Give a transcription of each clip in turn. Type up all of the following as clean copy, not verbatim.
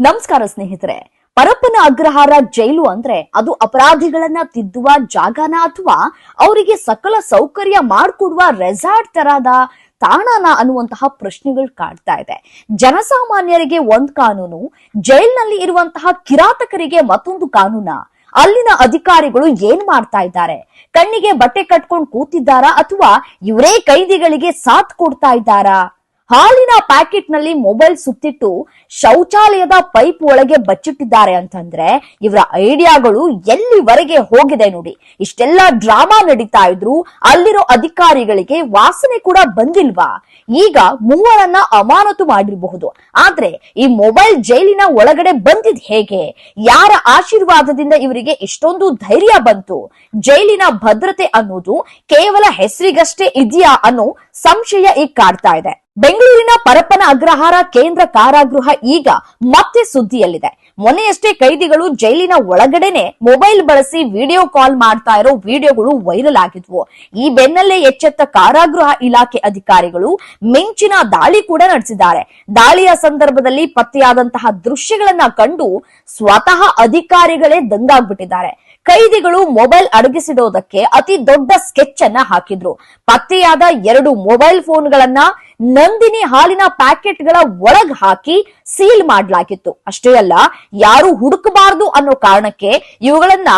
ನಮಸ್ಕಾರ ಸ್ನೇಹಿತರೆ. ಪರಪ್ಪನ ಅಗ್ರಹಾರ ಜೈಲು ಅಂದ್ರೆ ಅದು ಅಪರಾಧಿಗಳನ್ನ ತಿದ್ದುವ ಜಾಗನ ಅಥವಾ ಅವರಿಗೆ ಸಕಲ ಸೌಕರ್ಯ ಮಾಡಿಕೊಡುವ ರೆಸಾರ್ಟ್ ತರಹದ ತಾಣನ ಅನ್ನುವಂತಹ ಪ್ರಶ್ನೆಗಳು ಕಾಡ್ತಾ ಇದೆ. ಜನಸಾಮಾನ್ಯರಿಗೆ ಒಂದ್ ಕಾನೂನು, ಜೈಲಿನಲ್ಲಿ ಇರುವಂತಹ ಕಿರಾತಕರಿಗೆ ಮತ್ತೊಂದು ಕಾನೂನ. ಅಲ್ಲಿನ ಅಧಿಕಾರಿಗಳು ಏನ್ ಮಾಡ್ತಾ ಇದ್ದಾರೆ? ಕಣ್ಣಿಗೆ ಬಟ್ಟೆ ಕಟ್ಕೊಂಡು ಕೂತಿದ್ದಾರಾ ಅಥವಾ ಇವರೇ ಕೈದಿಗಳಿಗೆ ಸಾಥ್ ಕೊಡ್ತಾ ಇದ್ದಾರಾ? ಹಾಲಿನ ಪ್ಯಾಕೆಟ್ ನಲ್ಲಿ ಮೊಬೈಲ್ ಸುತ್ತಿಟ್ಟು ಶೌಚಾಲಯದ ಪೈಪ್ ಒಳಗೆ ಬಚ್ಚಿಟ್ಟಿದ್ದಾರೆ ಅಂತಂದ್ರೆ ಇವರ ಐಡಿಯಾಗಳು ಎಲ್ಲಿವರೆಗೆ ಹೋಗಿದೆ ನೋಡಿ. ಇಷ್ಟೆಲ್ಲ ಡ್ರಾಮಾ ನಡೀತಾ ಇದ್ರು ಅಲ್ಲಿರೋ ಅಧಿಕಾರಿಗಳಿಗೆ ವಾಸನೆ ಕೂಡ ಬಂದಿಲ್ವಾ? ಈಗ ಮೂವರನ್ನ ಅಮಾನತು ಮಾಡಿರಬಹುದು, ಆದ್ರೆ ಈ ಮೊಬೈಲ್ ಜೈಲಿನ ಒಳಗಡೆ ಬಂದಿದ್ ಹೇಗೆ? ಯಾರ ಆಶೀರ್ವಾದದಿಂದ ಇವರಿಗೆ ಇಷ್ಟೊಂದು ಧೈರ್ಯ ಬಂತು? ಜೈಲಿನ ಭದ್ರತೆ ಅನ್ನೋದು ಕೇವಲ ಹೆಸರಿಗಷ್ಟೇ ಇದೆಯಾ ಅನ್ನೋ ಸಂಶಯ ಈಗ ಕಾಡ್ತಾ ಇದೆ. ಬೆಂಗಳೂರಿನ ಪರಪ್ಪನ ಅಗ್ರಹಾರ ಕೇಂದ್ರ ಕಾರಾಗೃಹ ಈಗ ಮತ್ತೆ ಸುದ್ದಿಯಲ್ಲಿದೆ. ಮೊನ್ನೆಯಷ್ಟೇ ಕೈದಿಗಳು ಜೈಲಿನ ಒಳಗಡೆನೆ ಮೊಬೈಲ್ ಬಳಸಿ ವಿಡಿಯೋ ಕಾಲ್ ಮಾಡ್ತಾ ಇರೋ ವಿಡಿಯೋಗಳು ವೈರಲ್ ಆಗಿದ್ವು. ಈ ಬೆನ್ನಲ್ಲೇ ಎಚ್ಚೆತ್ತ ಕಾರಾಗೃಹ ಇಲಾಖೆ ಅಧಿಕಾರಿಗಳು ಮಿಂಚಿನ ದಾಳಿ ಕೂಡ ನಡೆಸಿದ್ದಾರೆ. ದಾಳಿಯ ಸಂದರ್ಭದಲ್ಲಿ ಪತ್ತೆಯಾದಂತಹ ದೃಶ್ಯಗಳನ್ನ ಕಂಡು ಸ್ವತಃ ಅಧಿಕಾರಿಗಳೇ ದಂಗಾಗ್ಬಿಟ್ಟಿದ್ದಾರೆ. ಕೈದಿಗಳು ಮೊಬೈಲ್ ಅಡಗಿಸಿಡೋದಕ್ಕೆ ಅತಿ ದೊಡ್ಡ ಸ್ಕೆಚ್ ಅನ್ನ ಹಾಕಿದ್ರು. ಪತ್ತೆಯಾದ 2 ಮೊಬೈಲ್ ಫೋನ್ಗಳನ್ನ ನಂದಿನಿ ಹಾಲಿನ ಪ್ಯಾಕೆಟ್ ಗಳ ಒಳಗ್ ಹಾಕಿ ಸೀಲ್ ಮಾಡಲಾಗಿತ್ತು. ಅಷ್ಟೇ ಅಲ್ಲ, ಯಾರು ಹುಡುಕಬಾರದು ಅನ್ನೋ ಕಾರಣಕ್ಕೆ ಇವುಗಳನ್ನ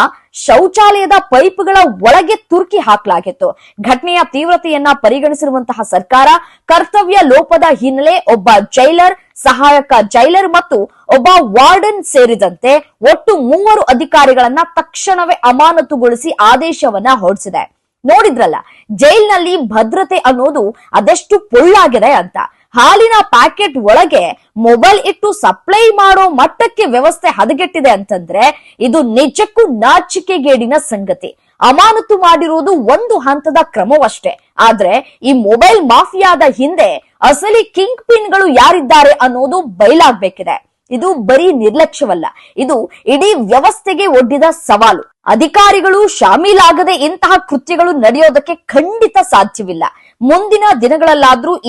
ಶೌಚಾಲಯದ ಪೈಪ್ಗಳ ಒಳಗೆ ತುರ್ಕಿ ಹಾಕಲಾಗಿತ್ತು. ಘಟನೆಯ ತೀವ್ರತೆಯನ್ನ ಪರಿಗಣಿಸಿರುವಂತಹ ಸರ್ಕಾರ ಕರ್ತವ್ಯ ಲೋಪದ ಹಿನ್ನೆಲೆ ಒಬ್ಬ ಜೈಲರ್, ಸಹಾಯಕ ಜೈಲರ್ ಮತ್ತು ಒಬ್ಬ ವಾರ್ಡನ್ ಸೇರಿದಂತೆ ಒಟ್ಟು 3 ಅಧಿಕಾರಿಗಳನ್ನ ತಕ್ಷಣವೇ ಅಮಾನತುಗೊಳಿಸಿ ಆದೇಶವನ್ನ ಹೊರಡಿಸಿದೆ. ನೋಡಿದ್ರಲ್ಲ, ಜೈಲಿನಲ್ಲಿ ಭದ್ರತೆ ಅನ್ನೋದು ಅದೆಷ್ಟು ಪೊಳ್ಳಾಗಿದೆ ಅಂತ. ಹಾಲಿನ ಪ್ಯಾಕೆಟ್ ಒಳಗೆ ಮೊಬೈಲ್ ಇಟ್ಟು ಸಪ್ಲೈ ಮಾಡೋ ಮಟ್ಟಕ್ಕೆ ವ್ಯವಸ್ಥೆ ಹದಗೆಟ್ಟಿದೆ ಅಂತಂದ್ರೆ ಇದು ನಿಜಕ್ಕೂ ನಾಚಿಕೆಗೇಡಿನ ಸಂಗತಿ. ಅಮಾನತು ಮಾಡಿರುವುದು ಒಂದು ಹಂತದ ಕ್ರಮವಷ್ಟೇ, ಆದ್ರೆ ಈ ಮೊಬೈಲ್ ಮಾಫಿಯಾದ ಹಿಂದೆ ಅಸಲಿ ಕಿಂಗ್ ಪಿನ್ಗಳು ಯಾರಿದ್ದಾರೆ ಅನ್ನೋದು ಬಯಲಾಗಬೇಕಿದೆ. ಇದು ಬರೀ ನಿರ್ಲಕ್ಷ್ಯವಲ್ಲ, ಇದು ಇಡೀ ವ್ಯವಸ್ಥೆಗೆ ಒಡ್ಡಿದ ಸವಾಲು. ಅಧಿಕಾರಿಗಳು ಶಾಮೀಲಾಗದೆ ಇಂತಹ ಕೃತ್ಯಗಳು ನಡೆಯೋದಕ್ಕೆ ಖಂಡಿತ ಸಾಧ್ಯವಿಲ್ಲ. ಮುಂದಿನ ದಿನಗಳಲ್ಲಾದ್ರೂ ಈ